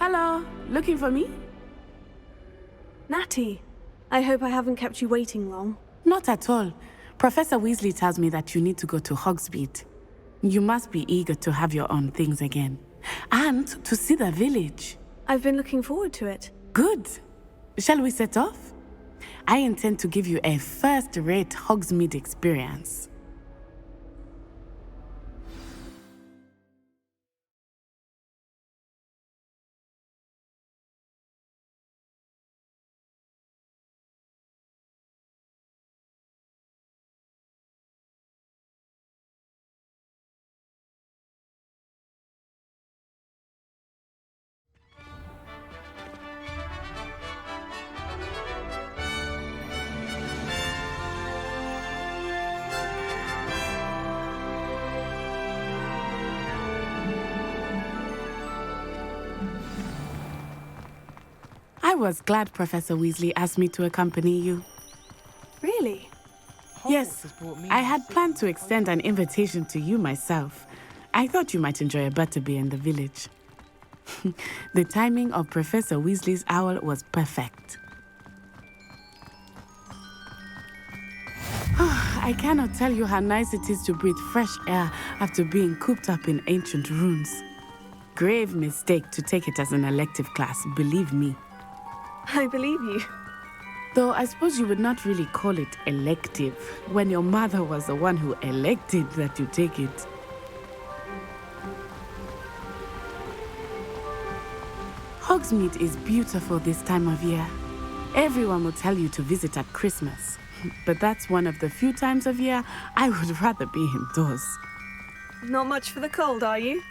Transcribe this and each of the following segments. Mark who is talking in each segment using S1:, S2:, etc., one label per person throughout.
S1: Hello, looking for me?
S2: Natty, I hope I haven't kept you waiting long.
S1: Not at all. Professor Weasley tells me that you need to go to Hogsmeade. You must be eager to have your own things again. And to see the village.
S2: I've been looking forward to it.
S1: Good. Shall we set off? I intend to give you a first-rate Hogsmeade experience. I was glad Professor Weasley asked me to accompany you.
S2: Really?
S1: Yes, I had planned to extend an invitation to you myself. I thought you might enjoy a butterbeer in the village. The timing of Professor Weasley's owl was perfect. I cannot tell you how nice it is to breathe fresh air after being cooped up in ancient ruins. Grave mistake to take it as an elective class, believe me.
S2: I believe you.
S1: Though I suppose you would not really call it elective when your mother was the one who elected that you take it. Hogsmeade is beautiful this time of year. Everyone will tell you to visit at Christmas, but that's one of the few times of year I would rather be indoors.
S2: Not much for the cold, are you?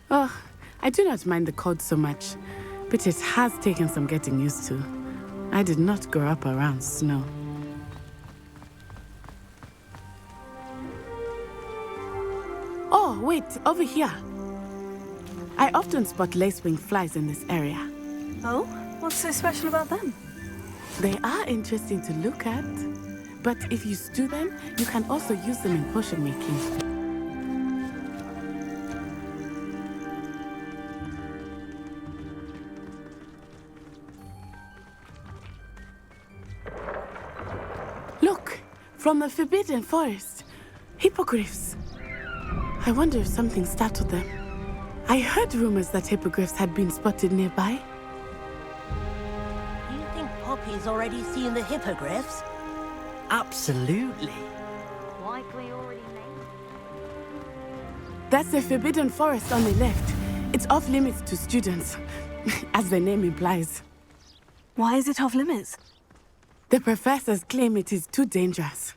S1: Oh, I do not mind the cold so much, but it has taken some getting used to. I did not grow up around snow. Oh, wait, over here. I often spot lacewing flies in this area.
S2: Oh? What's so special about them?
S1: They are interesting to look at, but if you stew them, you can also use them in potion making. Look, from the Forbidden Forest, hippogriffs. I wonder if something startled them. I heard rumors that hippogriffs had been spotted nearby.
S3: You think Poppy's already seen the hippogriffs?
S4: Absolutely.
S3: Likely already named.
S1: That's the Forbidden Forest on the left. It's off limits to students, as the name implies.
S2: Why is it off limits?
S1: The professors claim it is too dangerous.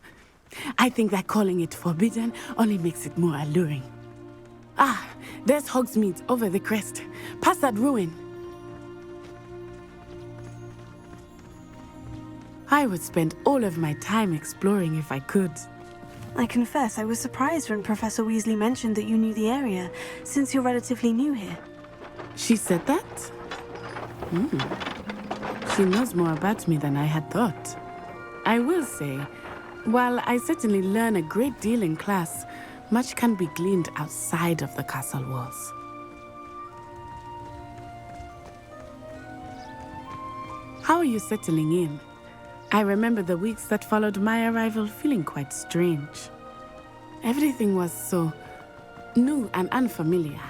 S1: I think that calling it forbidden only makes it more alluring. Ah, there's Hogsmeade over the crest, past that ruin. I would spend all of my time exploring if I could.
S2: I confess I was surprised when Professor Weasley mentioned that you knew the area, since you're relatively new here.
S1: She said that? She knows more about me than I had thought. I will say, while I certainly learn a great deal in class, much can be gleaned outside of the castle walls. How are you settling in? I remember the weeks that followed my arrival feeling quite strange. Everything was so new and unfamiliar.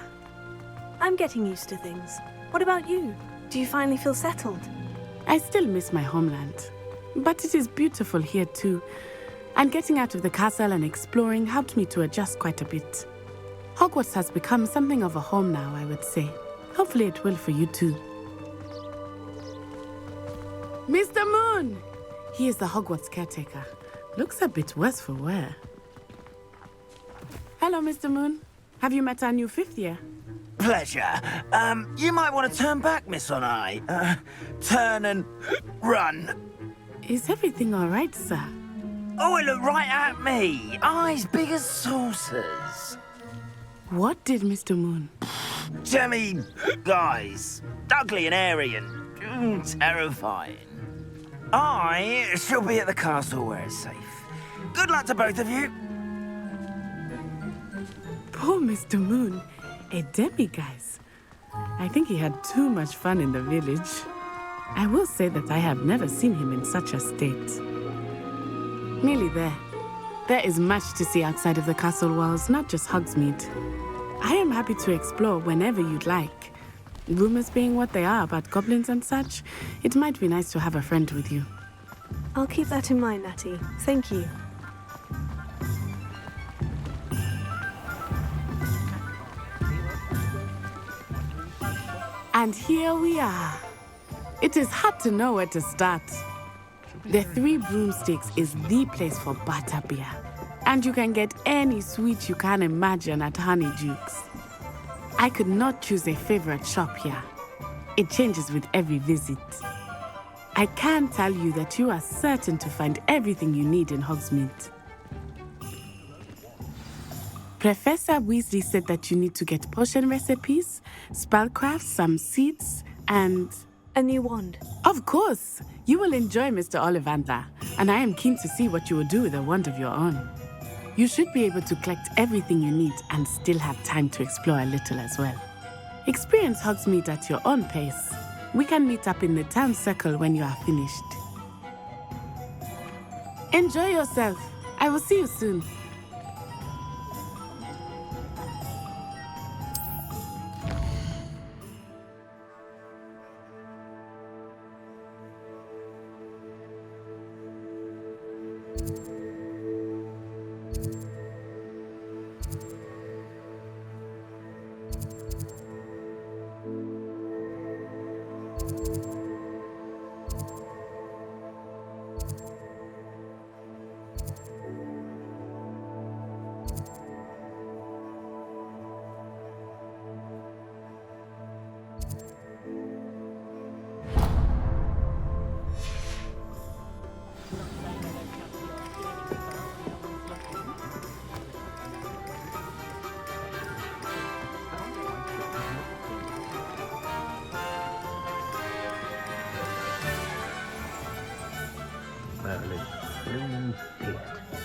S2: I'm getting used to things. What about you? Do you finally feel settled?
S1: I still miss my homeland, but it is beautiful here too. And getting out of the castle and exploring helped me to adjust quite a bit. Hogwarts has become something of a home now, I would say. Hopefully it will for you too. Mr. Moon! He is the Hogwarts caretaker. Looks a bit worse for wear. Hello, Mr. Moon. Have you met our new fifth year?
S4: Pleasure. You might want to turn back, Miss Onai. Turn and run.
S1: Is everything all right, sir?
S4: Oh, it looked right at me. Eyes big as saucers.
S1: What did Mr. Moon?
S4: Jemmy guys. Ugly and airy and terrifying. I shall be at the castle where it's safe. Good luck to both of you.
S1: Poor Mr. Moon. A demiguise. I think he had too much fun in the village. I will say that I have never seen him in such a state. Nearly there. There is much to see outside of the castle walls, not just Hogsmeade. I am happy to explore whenever you'd like. Rumors being what they are about goblins and such, it might be nice to have a friend with you.
S2: I'll keep that in mind, Natty. Thank you.
S1: And here we are. It is hard to know where to start. The Three Broomsticks is the place for butterbeer. And you can get any sweet you can imagine at Honeydukes. I could not choose a favorite shop here. It changes with every visit. I can tell you that you are certain to find everything you need in Hogsmeade. Professor Weasley said that you need to get potion recipes, spellcraft, some seeds, and...
S2: A new wand.
S1: Of course! You will enjoy Mr. Ollivander, and I am keen to see what you will do with a wand of your own. You should be able to collect everything you need and still have time to explore a little as well. Experience Hogsmeade at your own pace. We can meet up in the town circle when you are finished. Enjoy yourself. I will see you soon.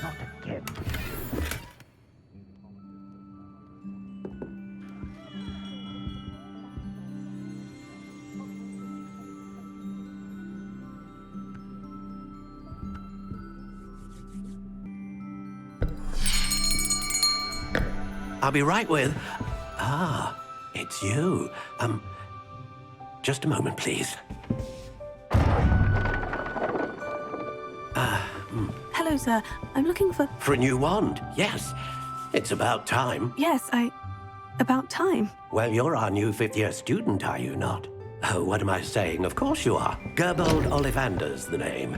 S4: Not again.
S5: I'll be right with... Ah, it's you. Just a moment, please.
S2: Hello, sir. I'm looking for...
S5: For a new wand, yes. It's about time.
S2: Yes, About time.
S5: Well, you're our new fifth-year student, are you not? Oh, what am I saying? Of course you are. Gerbold Ollivanders, the name.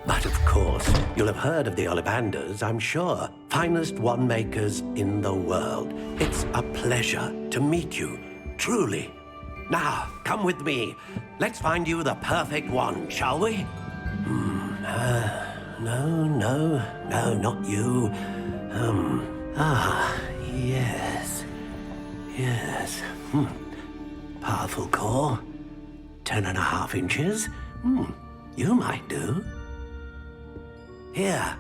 S5: But of course, you'll have heard of the Ollivanders, I'm sure. Finest wand makers in the world. It's a pleasure to meet you, truly. Now, come with me. Let's find you the perfect wand, shall we? No, not you. Yes. Powerful core. 10.5 inches. You might do. Here,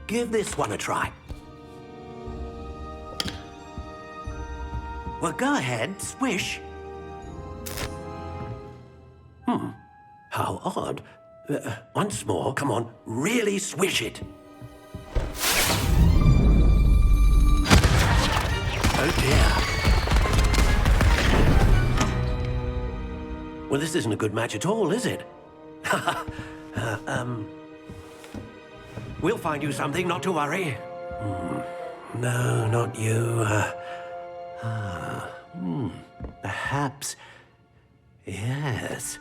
S5: give this one a try. Well, go ahead, swish. How odd. Once more, come on, really swish it. Oh dear. Well, this isn't a good match at all, is it? We'll find you something, not to worry. No, not you. Perhaps... Yes.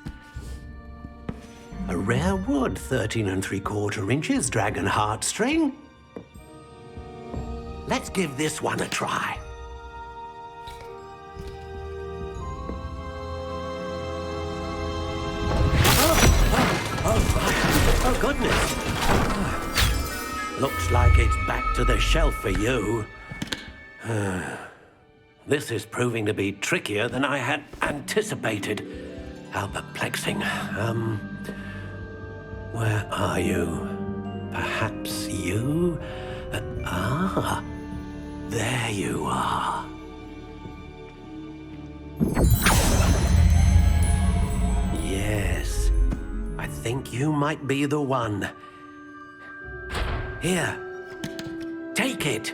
S5: A rare wood, 13 3/4 inches, dragon heartstring. Let's give this one a try. Oh, goodness. Looks like it's back to the shelf for you. This is proving to be trickier than I had anticipated. How perplexing. Where are you? Perhaps you? There you are. think you might be the one. Here, take it.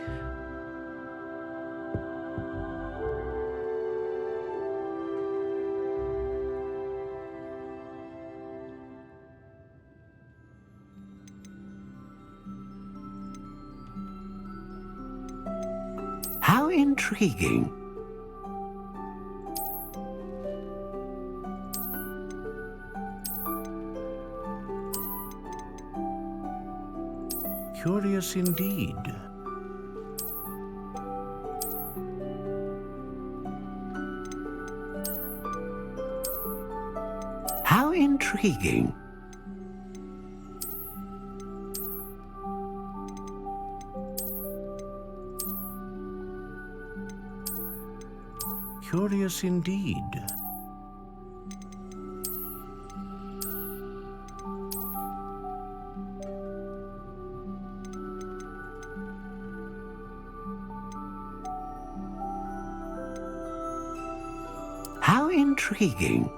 S5: How intriguing.
S6: Curious indeed.
S5: How intriguing.
S6: Curious indeed.
S5: How intriguing.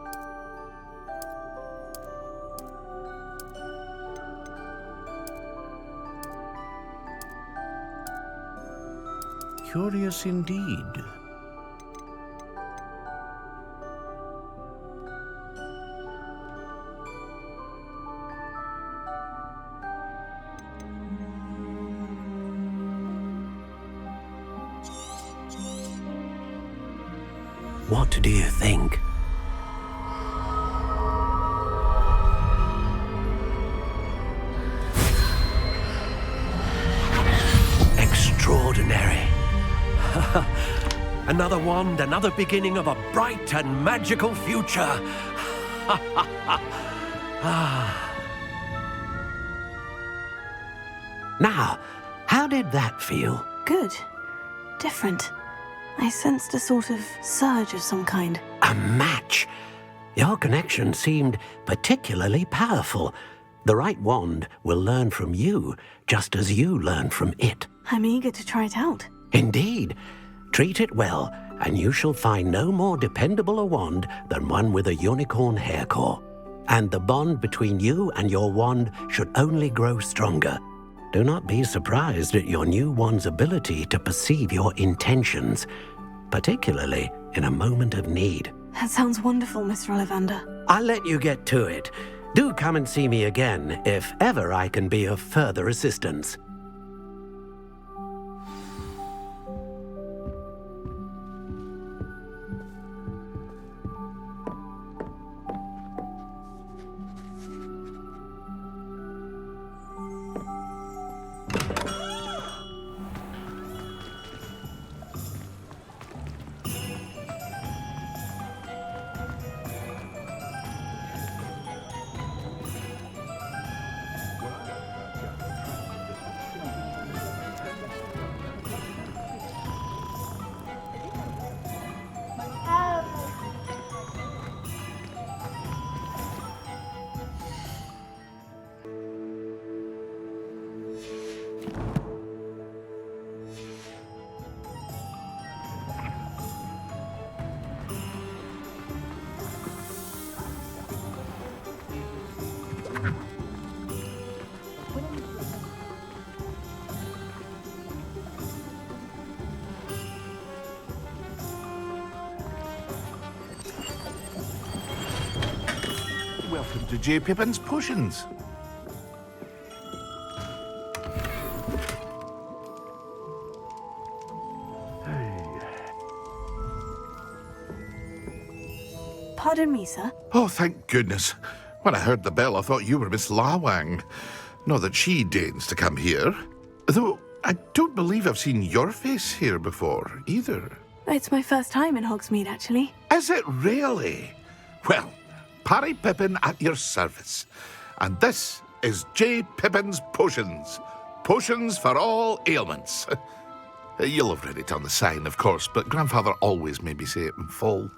S6: Curious indeed.
S5: What do you think? Extraordinary. Another wand, another beginning of a bright and magical future. Now, how did that feel?
S2: Good. Different. I sensed a sort of surge of some kind.
S5: A match. Your connection seemed particularly powerful. The right wand will learn from you, just as you learn from it.
S2: I'm eager to try it out.
S5: Indeed. Treat it well, and you shall find no more dependable a wand than one with a unicorn hair core. And the bond between you and your wand should only grow stronger. Do not be surprised at your new wand's ability to perceive your intentions, particularly in a moment of need.
S2: That sounds wonderful, Mr. Ollivander.
S5: I'll let you get to it. Do come and see me again if ever I can be of further assistance.
S7: Welcome to J. Pippins Potions.
S2: Pardon me, sir.
S7: Oh, thank goodness. When I heard the bell, I thought you were Miss Lawang. Not that she deigns to come here. Though I don't believe I've seen your face here before, either.
S2: It's my first time in Hogsmeade, actually.
S7: Is it really? Well, Parry Pippin at your service. And this is J. Pippins Potions. Potions for all ailments. You'll have read it on the sign, of course, but Grandfather always made me say it in full.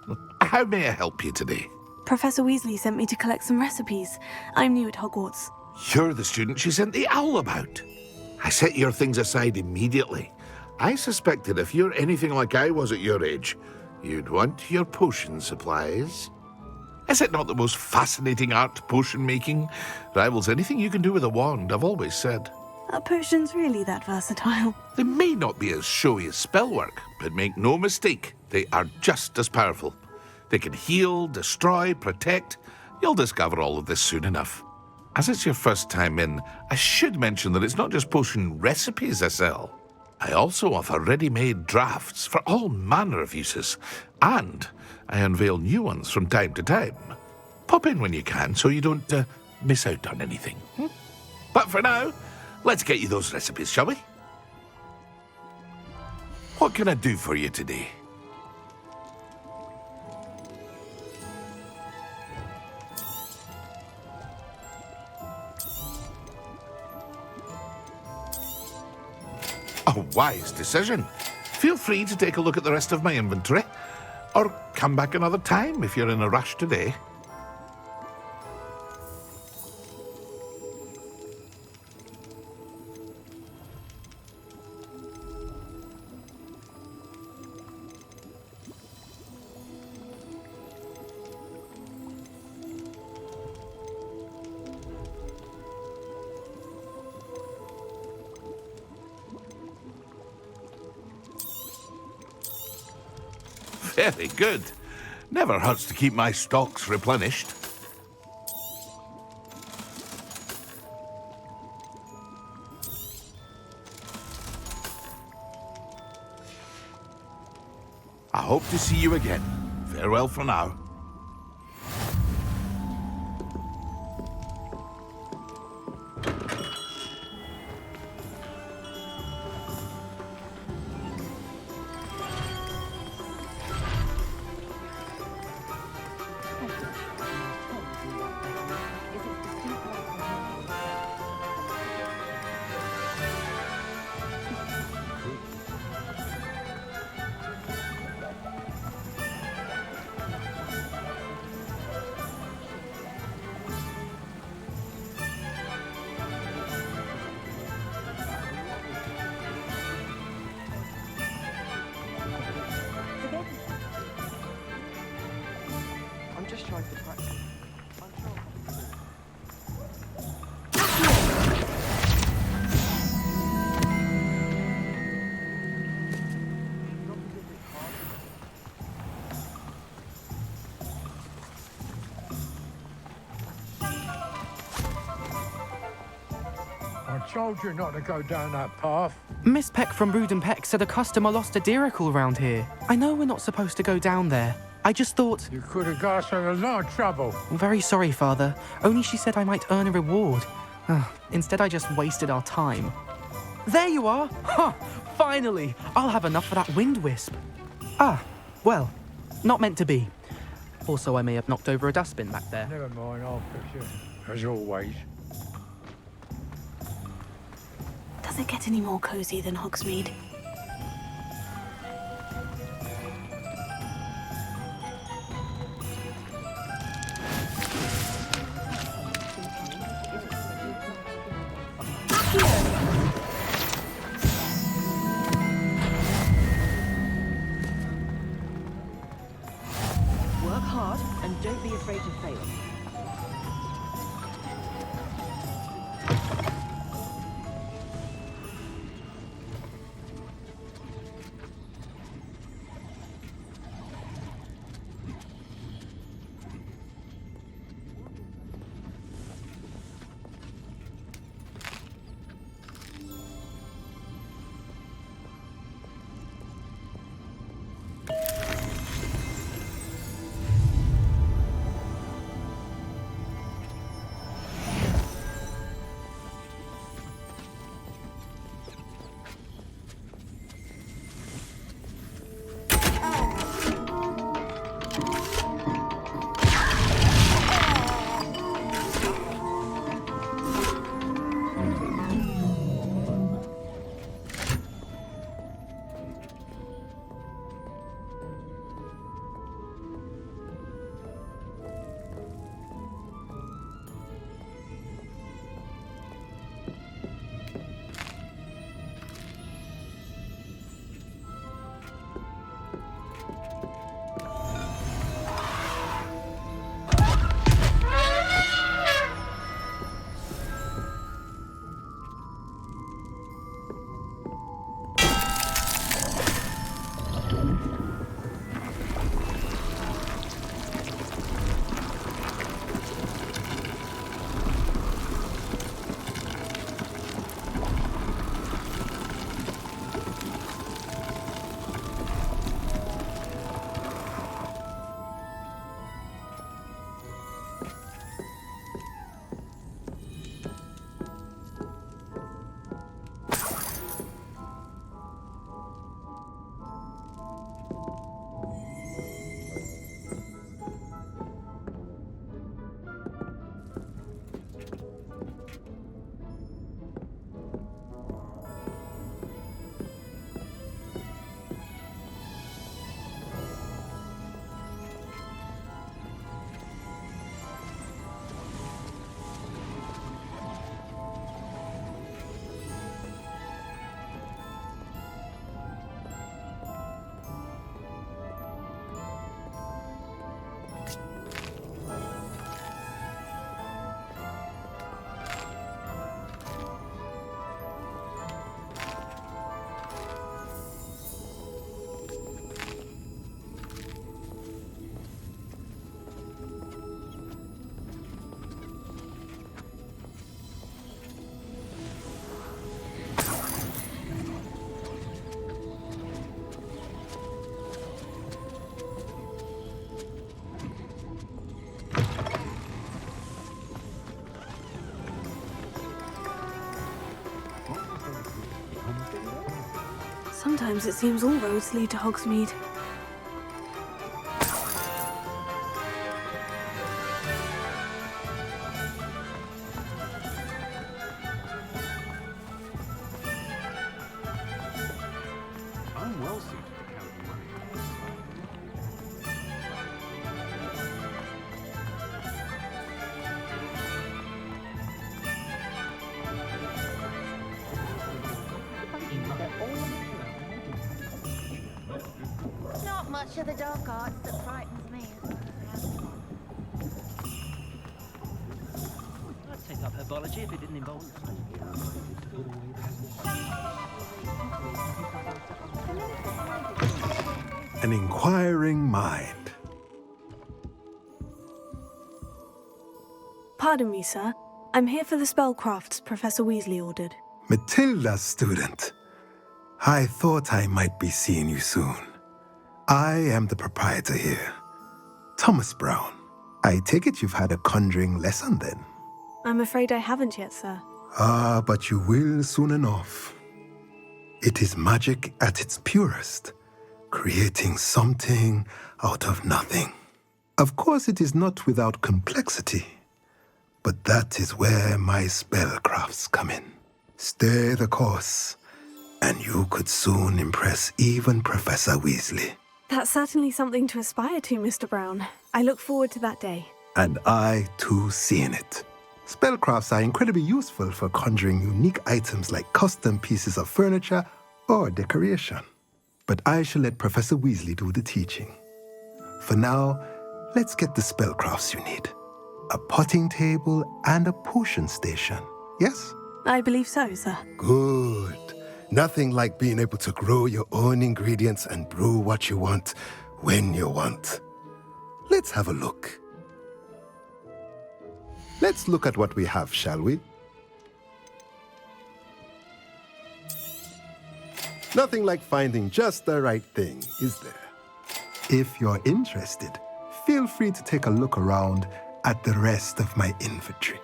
S7: How may I help you today?
S2: Professor Weasley sent me to collect some recipes. I'm new at Hogwarts.
S7: You're the student she sent the owl about. I set your things aside immediately. I suspected if you're anything like I was at your age, you'd want your potion supplies. Is it not the most fascinating art, potion making? Rivals anything you can do with a wand, I've always said.
S2: Are potions really that versatile?
S7: They may not be as showy as spellwork, but make no mistake, they are just as powerful. They can heal, destroy, protect. You'll discover all of this soon enough. As it's your first time in, I should mention that it's not just potion recipes I sell. I also offer ready-made drafts for all manner of uses, and I unveil new ones from time to time. Pop in when you can so you don't miss out on anything. But for now, let's get you those recipes, shall we? What can I do for you today? A wise decision. Feel free to take a look at the rest of my inventory, or come back another time if you're in a rush today. Very good. Never hurts to keep my stocks replenished. I hope to see you again. Farewell for now.
S8: I'm just trying to practice.
S9: I told you not to go down that path.
S8: Miss Peck from Brood and Peck said a customer lost a diricle round here. I know we're not supposed to go down there. I just thought...
S9: You could have got us in a lot of trouble.
S8: I'm very sorry, Father. Only she said I might earn a reward. Instead, I just wasted our time. There you are! Ha! Finally! I'll have enough for that wind wisp. Ah, well, not meant to be. Also, I may have knocked over a dustbin back there.
S9: Never mind, I'll fix it. As always.
S2: Does it get any more cozy than Hogsmeade?
S3: Work hard and don't be afraid to fail.
S2: Sometimes it seems all roads lead to Hogsmeade.
S6: I'm well suited to carry money.
S10: Not much of the dark arts that frightens me.
S3: I'd take up herbology if it didn't involve.
S11: An inquiring mind.
S2: Pardon me, sir. I'm here for the spellcrafts Professor Weasley ordered.
S11: Matilda's student. I thought I might be seeing you soon. I am the proprietor here, Thomas Brown. I take it you've had a conjuring lesson then?
S2: I'm afraid I haven't yet, sir.
S11: Ah, but you will soon enough. It is magic at its purest, creating something out of nothing. Of course, it is not without complexity, but that is where my spellcrafts come in. Stay the course, and you could soon impress even Professor Weasley.
S2: That's certainly something to aspire to, Mr. Brown. I look forward to that day.
S11: And I, too, seeing it. Spellcrafts are incredibly useful for conjuring unique items like custom pieces of furniture or decoration. But I shall let Professor Weasley do the teaching. For now, let's get the spellcrafts you need. A potting table and a potion station, yes?
S2: I believe so, sir.
S11: Good. Nothing like being able to grow your own ingredients and brew what you want when you want. Let's have a look. Let's look at what we have, shall we? Nothing like finding just the right thing, is there? If you're interested, feel free to take a look around at the rest of my inventory.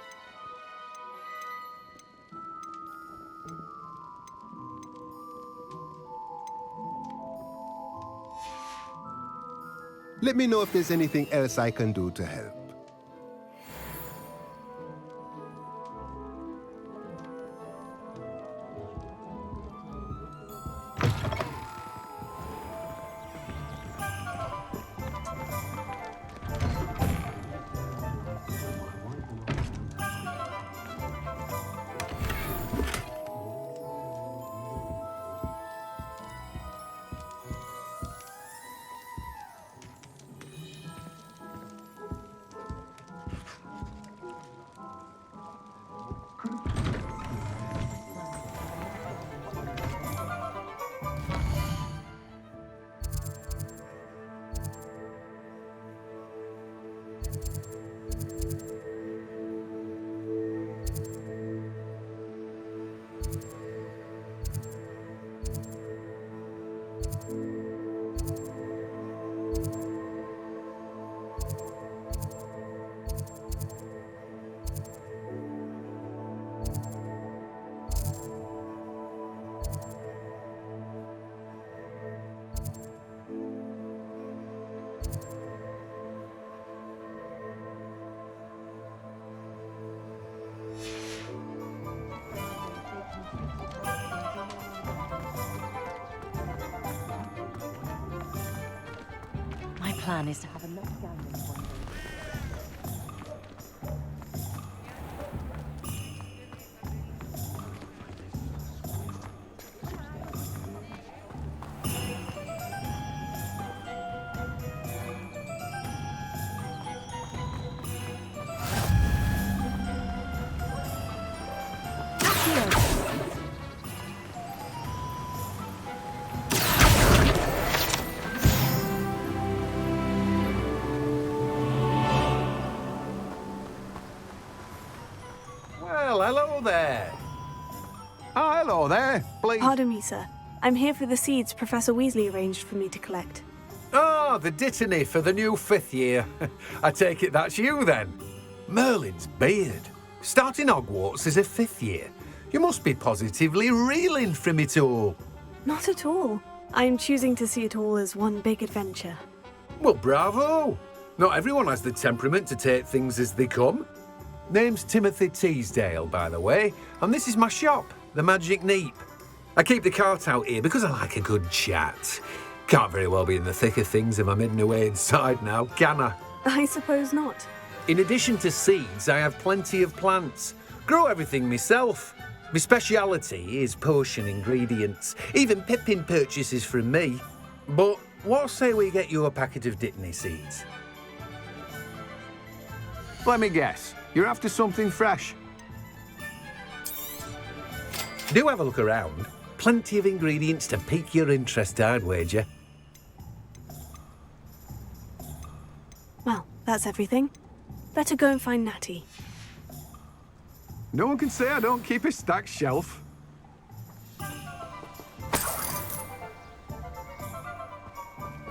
S11: Let me know if there's anything else I can do to help.
S3: My plan is to have enough gambling one day.
S6: Well, hello there. Oh, hello there. Please.
S2: Pardon me, sir. I'm here for the seeds Professor Weasley arranged for me to collect.
S6: Oh, the dittany for the new 5th year. I take it that's you then. Merlin's beard. Starting Hogwarts as a 5th year. You must be positively reeling from it all.
S2: Not at all. I'm choosing to see it all as one big adventure.
S6: Well, bravo! Not everyone has the temperament to take things as they come. Name's Timothy Teasdale, by the way, and this is my shop, the Magic Neep. I keep the cart out here because I like a good chat. Can't very well be in the thick of things if I'm hidden away inside now, can I?
S2: I suppose not.
S6: In addition to seeds, I have plenty of plants. Grow everything myself. My speciality is potion ingredients. Even Pippin purchases from me. But what say we get you a packet of Dittany seeds?
S12: Let me guess. You're after something fresh.
S6: Do have a look around. Plenty of ingredients to pique your interest, I'd wager.
S2: Well, that's everything. Better go and find Natty.
S12: No one can say I don't keep a stacked shelf.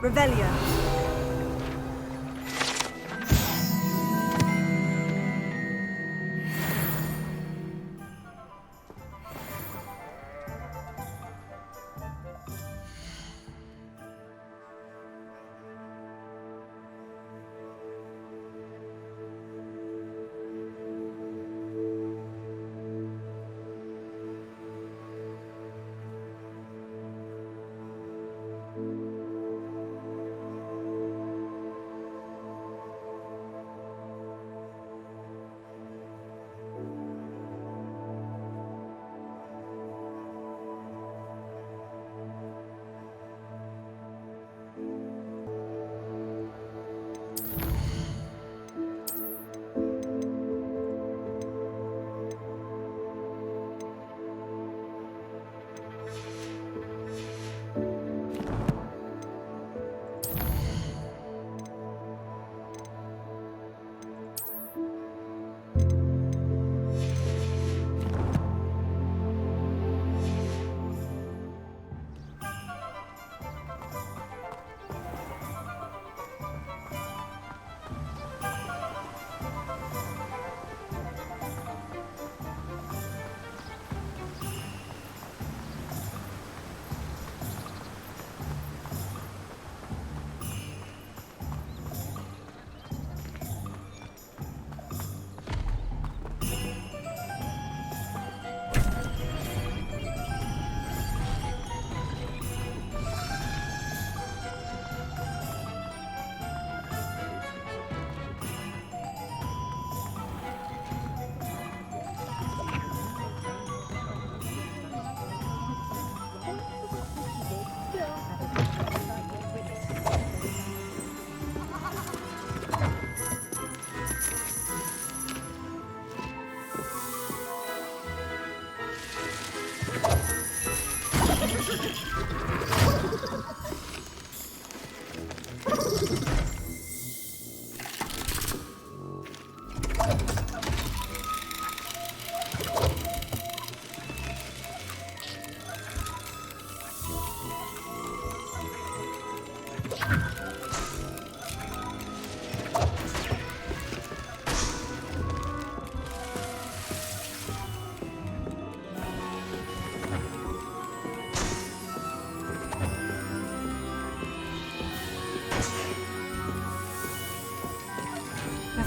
S2: Revelio.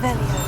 S2: Revelio.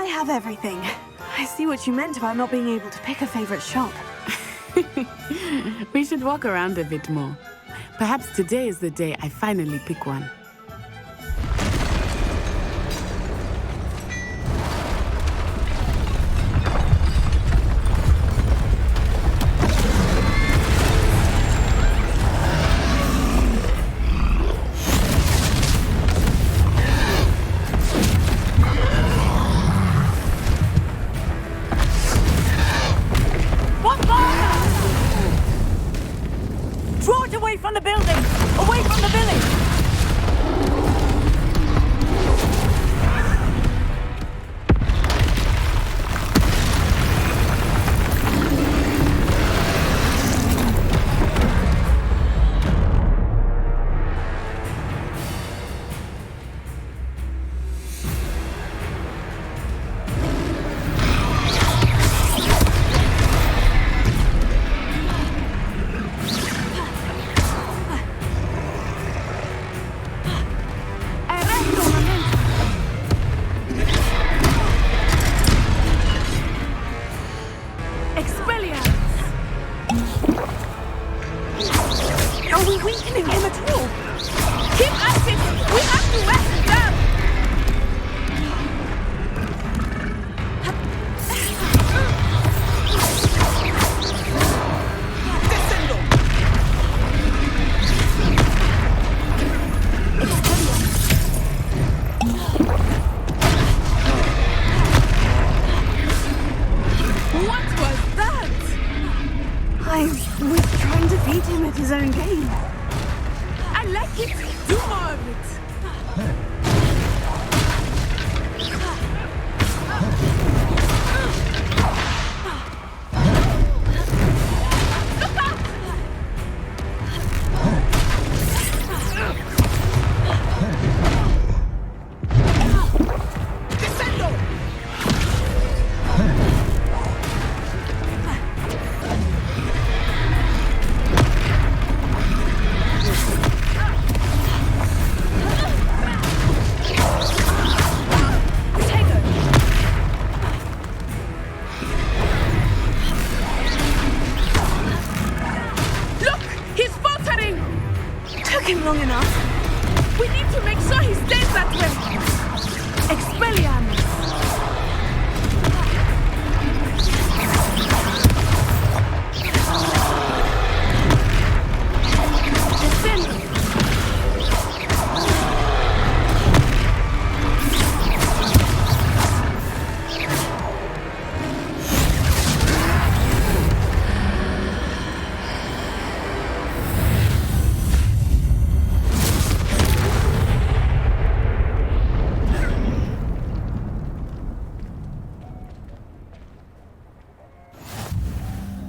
S2: have everything. I see what you meant about not being able to pick a favorite shop.
S1: We should walk around a bit more. Perhaps today is the day I finally pick one.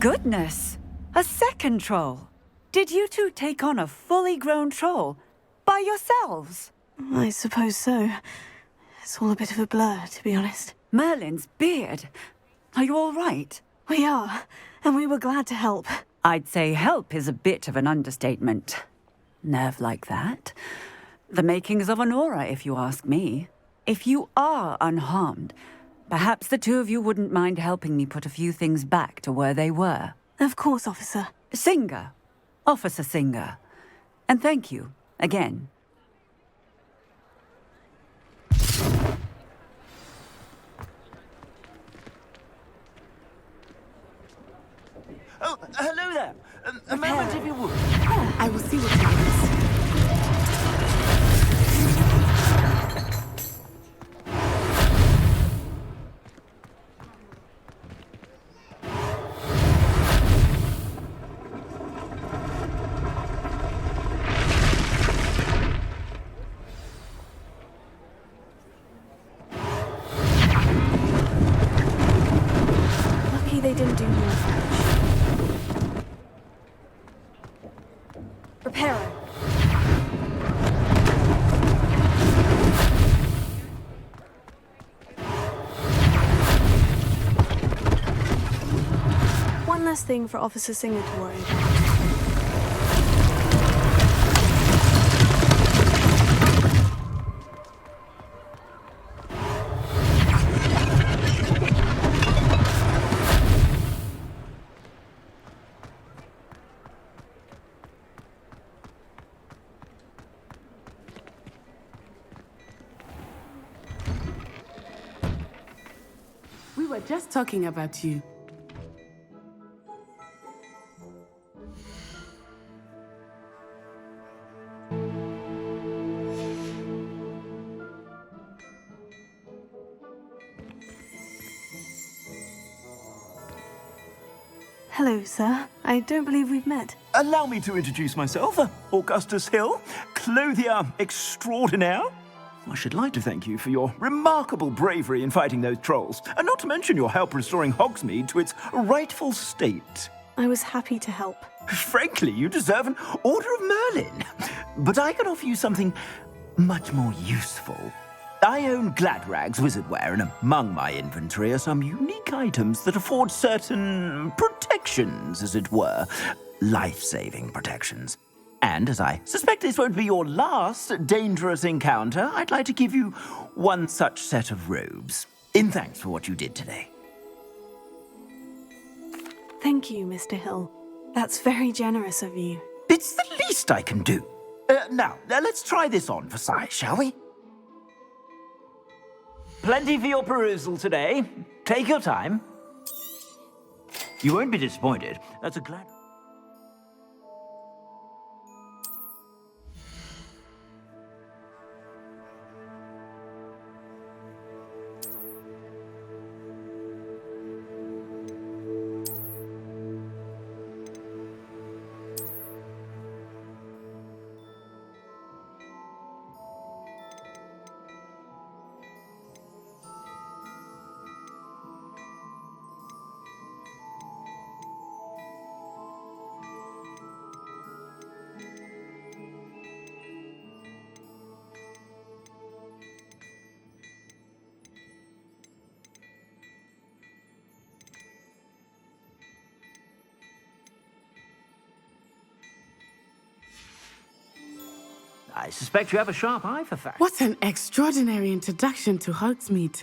S3: Goodness! A second troll! Did you two take on a fully grown troll? By yourselves?
S2: I suppose so. It's all a bit of a blur, to be honest.
S3: Merlin's beard! Are you all right?
S2: We are, and we were glad to help.
S3: I'd say help is a bit of an understatement. Nerve like that. The makings of an aura, if you ask me. If you are unharmed, perhaps the two of you wouldn't mind helping me put a few things back to where they were.
S2: Of course, officer.
S3: Singer. Officer Singer. And thank you, again.
S4: Oh, hello there. A moment, if you would.
S1: I will see what happens.
S2: Lucky they didn't do more damage. Reparo. One less thing for Officer Singer to worry about.
S1: We were just talking about you.
S2: Hello, sir. I don't believe we've met.
S4: Allow me to introduce myself, Augustus Hill, clothier extraordinaire. I should like to thank you for your remarkable bravery in fighting those trolls, and not to mention your help restoring Hogsmeade to its rightful state.
S2: I was happy to help.
S4: Frankly, you deserve an Order of Merlin. But I can offer you something much more useful. I own Gladrag's wizardware, and among my inventory are some unique items that afford certain protections, as it were. Life-saving protections. And as I suspect this won't be your last dangerous encounter, I'd like to give you one such set of robes, in thanks for what you did today.
S2: Thank you, Mr. Hill. That's very generous of you.
S4: It's the least I can do. Now, let's try this on for size, shall we? Plenty for your perusal today. Take your time. You won't be disappointed. That's a glad... I suspect you have a sharp eye for facts.
S1: What an extraordinary introduction to Hogsmeade.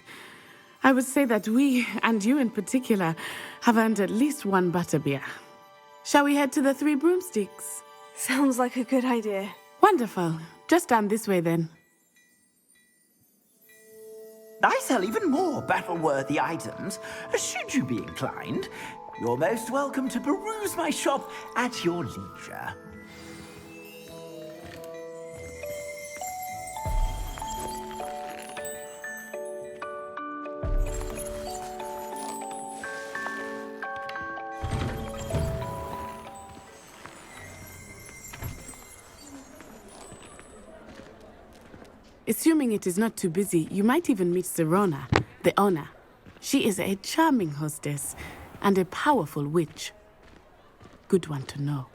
S1: I would say that we, and you in particular, have earned at least one butterbeer. Shall we head to the Three Broomsticks?
S2: Sounds like a good idea.
S1: Wonderful. Just down this way then.
S4: I sell even more battle-worthy items. Should you be inclined, you're most welcome to peruse my shop at your leisure.
S1: Assuming it is not too busy, you might even meet Serona, the owner. She is a charming hostess and a powerful witch. Good one to know.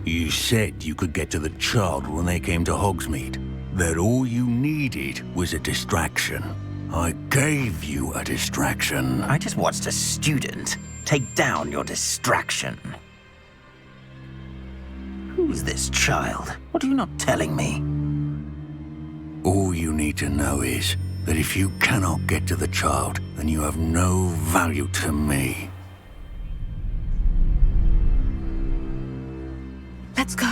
S13: You said you could get to the child when they came to Hogsmeade. That all you needed was a distraction. I gave you a distraction.
S4: I just watched a student take down your distraction. Who's this child? What are you not telling me?
S13: All you need to know is that if you cannot get to the child, then you have no value to me.
S2: Let's go.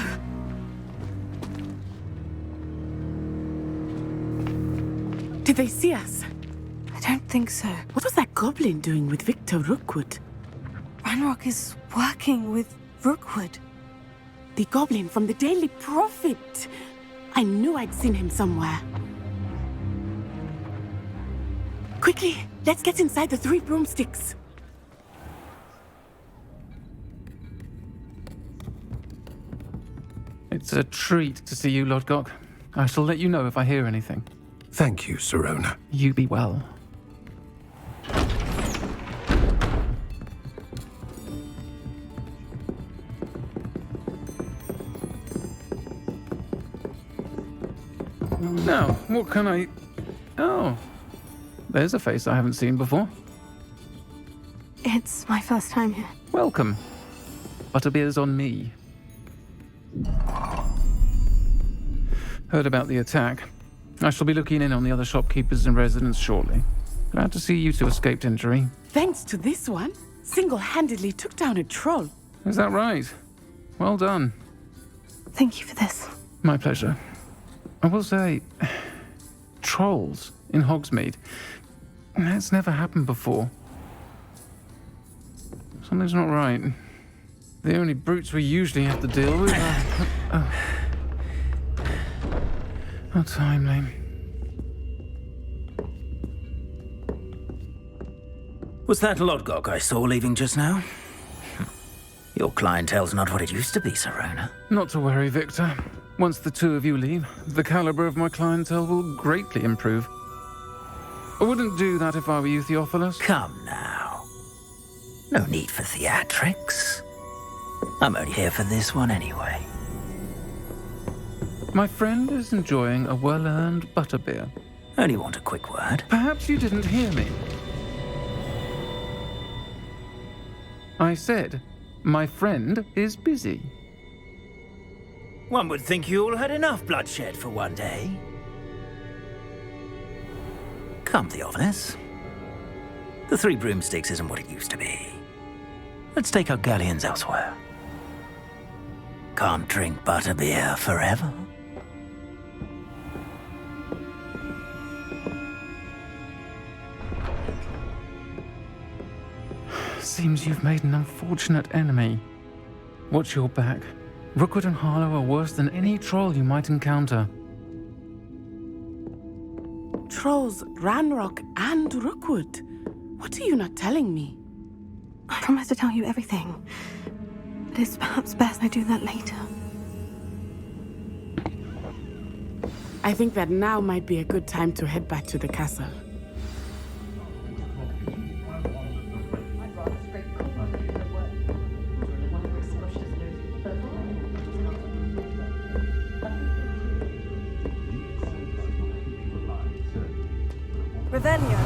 S1: Did they see us?
S2: I don't think so.
S1: What was that goblin doing with Victor Rookwood?
S2: Ranrock is working with Rookwood.
S1: The goblin from the Daily Prophet. I knew I'd seen him somewhere. Quickly, let's get inside the Three Broomsticks.
S14: It's a treat to see you, Lodgok. I shall let you know if I hear anything.
S6: Thank you, Serona.
S14: You be well. Now, what can I... Oh, there's a face I haven't seen before.
S2: It's my first time here.
S14: Welcome. Butterbeer's on me. Heard about the attack. I shall be looking in on the other shopkeepers and residents shortly. Glad to see you two escaped injury.
S1: Thanks to this one, single-handedly took down a troll.
S14: Is that right? Well done.
S2: Thank you for this.
S14: My pleasure. I will say, trolls in Hogsmeade. That's never happened before. Something's not right. The only brutes we usually have to deal with are... How timely.
S4: Was that Lodgok I saw leaving just now? Your clientele's not what it used to be, Serona.
S14: Not to worry, Victor. Once the two of you leave, the caliber of my clientele will greatly improve. I wouldn't do that if I were you, Theophilus.
S4: Come now. No need for theatrics. I'm only here for this one anyway.
S14: My friend is enjoying a well-earned butterbeer.
S4: Only want a quick word.
S14: Perhaps you didn't hear me. I said, my friend is busy.
S4: One would think you all had enough bloodshed for one day. Come, Theophilus. The Three Broomsticks isn't what it used to be. Let's take our galleons elsewhere. Can't drink butterbeer forever.
S14: Seems you've made an unfortunate enemy. Watch your back. Rookwood and Harlow are worse than any troll you might encounter.
S1: Trolls, Ranrock, and Rookwood. What are you not telling me?
S2: I promise to tell you everything. But it's perhaps best I do that later.
S1: I think that now might be a good time to head back to the castle.
S2: Revelio.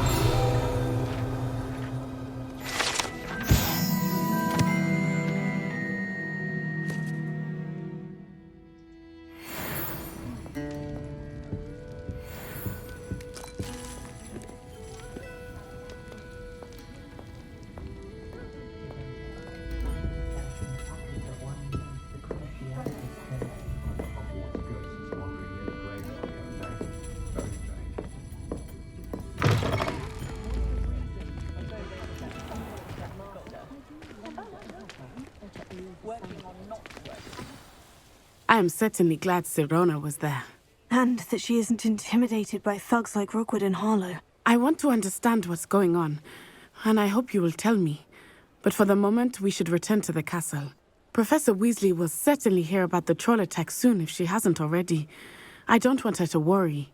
S1: I am certainly glad Serona was there.
S2: And that she isn't intimidated by thugs like Rookwood and Harlow.
S1: I want to understand what's going on, and I hope you will tell me. But for the moment, we should return to the castle. Professor Weasley will certainly hear about the troll attack soon if she hasn't already. I don't want her to worry.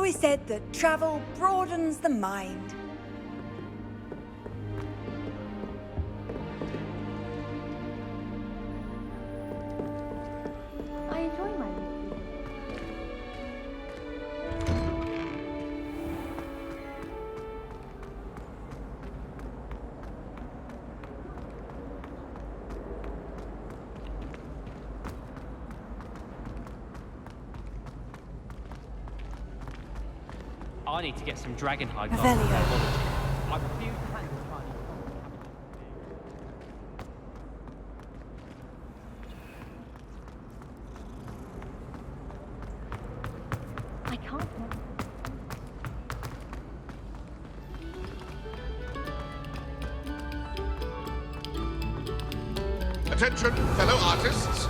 S15: always said that travel broadens the mind.
S10: I enjoy my week.
S16: I need to get some dragon hide.
S2: Revelio.
S16: I refuse to handle tiny.
S10: I can't.
S7: Attention, fellow artists.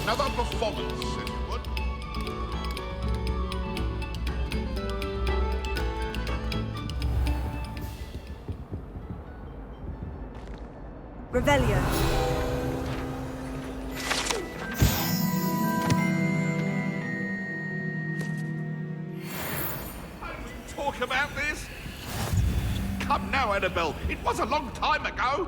S7: Another performance, if you would.
S2: Revelio.
S7: Talk about this? Come now, Annabelle. It was a long time ago.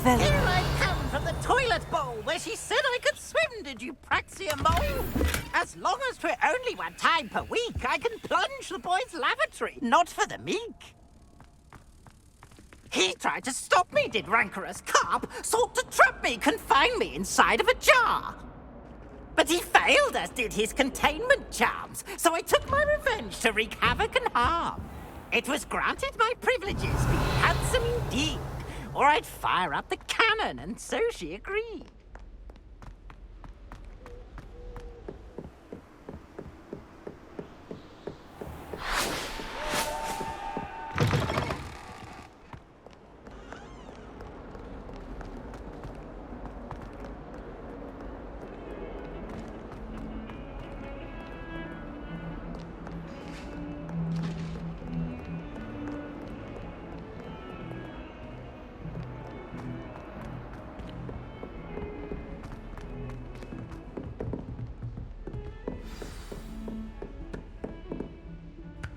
S17: Here I come from the toilet bowl where she said I could swim, did you praxia mole? As long as for only one time per week, I can plunge the boy's lavatory, not for the meek. He tried to stop me, did rancorous carp, sought to trap me, confine me inside of a jar. But he failed, as did his containment charms, so I took my revenge to wreak havoc and harm. It was granted my privileges, be handsome indeed, or I'd fire up the cannon, and so she agreed.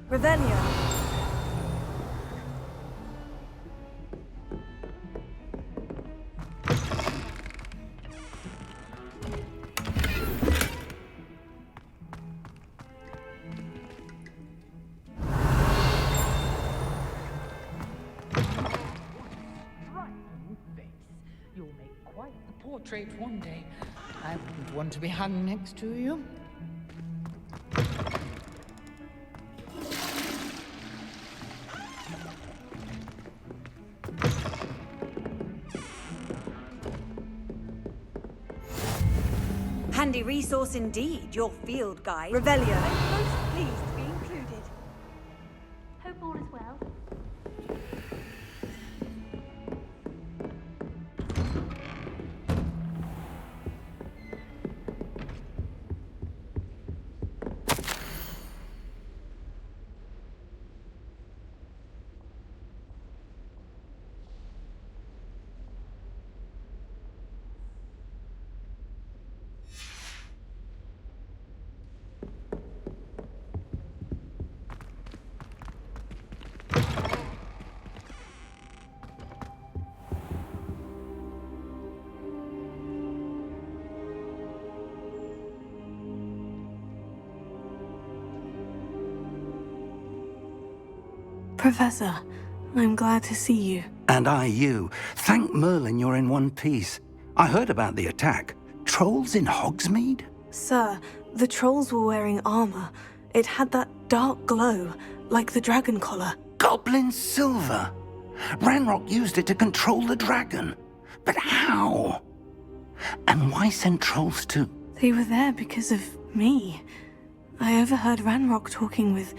S2: Revelio.
S18: You'll make quite the portrait one day. I wouldn't want to be hung next to you.
S15: Handy resource indeed, your field guide. Revelio. I'm most pleased to be included.
S10: Hope all is well.
S2: Professor, I'm glad to see you.
S19: And I you. Thank Merlin you're in one piece. I heard about the attack. Trolls in Hogsmeade?
S2: Sir, the trolls were wearing armor. It had that dark glow, like the dragon collar.
S19: Goblin silver! Ranrock used it to control the dragon. But how? And why send trolls too?
S2: They were there because of me. I overheard Ranrock talking with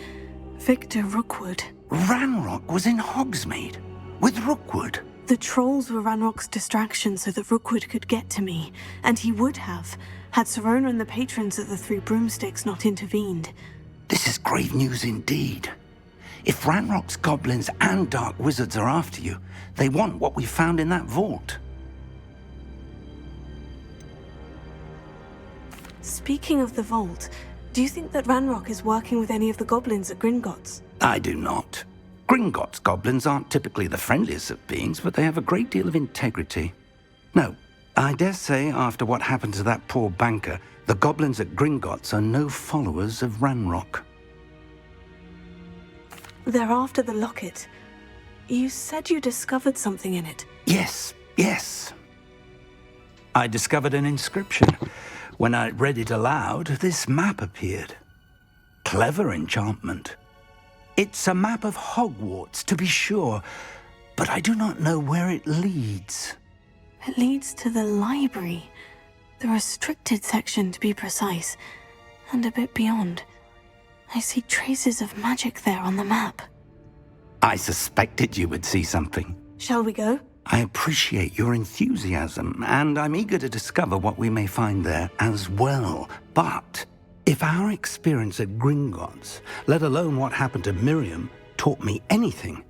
S2: Victor Rookwood.
S19: Ranrock was in Hogsmeade? With Rookwood?
S2: The trolls were Ranrock's distraction so that Rookwood could get to me, and he would have, had Serona and the patrons at the Three Broomsticks not intervened.
S19: This is grave news indeed. If Ranrock's goblins and dark wizards are after you, they want what we found in that vault.
S2: Speaking of the vault, do you think that Ranrock is working with any of the goblins at Gringotts?
S19: I do not. Gringotts goblins aren't typically the friendliest of beings, but they have a great deal of integrity. No, I dare say after what happened to that poor banker, the goblins at Gringotts are no followers of Ranrock.
S2: They're after the locket. You said you discovered something in it.
S19: Yes. I discovered an inscription. When I read it aloud, this map appeared. Clever enchantment. It's a map of Hogwarts, to be sure, but I do not know where it leads.
S2: It leads to the library. The restricted section, to be precise, and a bit beyond. I see traces of magic there on the map.
S19: I suspected you would see something.
S2: Shall we go?
S19: I appreciate your enthusiasm, and I'm eager to discover what we may find there as well. But if our experience at Gringotts, let alone what happened to Miriam, taught me anything,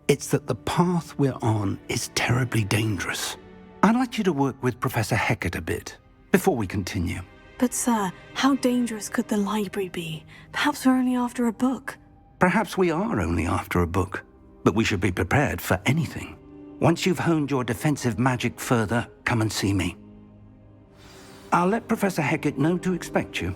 S19: it's that the path we're on is terribly dangerous. I'd like you to work with Professor Hecat a bit before we continue.
S2: But sir, how dangerous could the library be? Perhaps we're only after a book.
S19: Perhaps we are only after a book, but we should be prepared for anything. Once you've honed your defensive magic further, come and see me. I'll let Professor Hecat know to expect you.